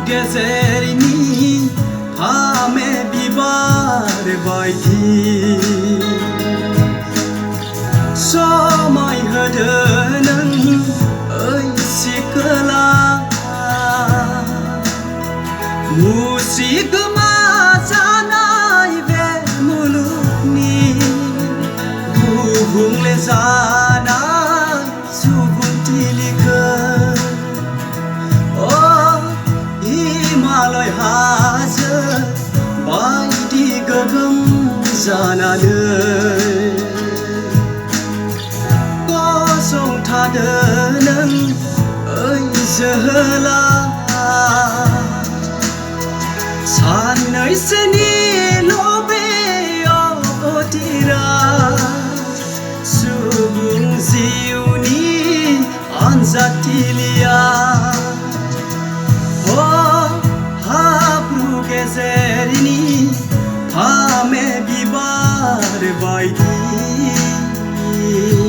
गेजेरनि फामे बिबार बायदि समाय होदो नों ओइ सिखोला मुसिगोमा जानाय बे मुलुगनि गुबुंले जानाय सुबुंथिलिखौ हिमालय हाजो बायदि गोगोम जानानै गसंथादो नों ओइ जोहोला साननैसोनि लबेयाव अथिरा सुबुं जिउनि आनजादथिलिया हाब्रु गेजेरनि फामे बिबार बायदि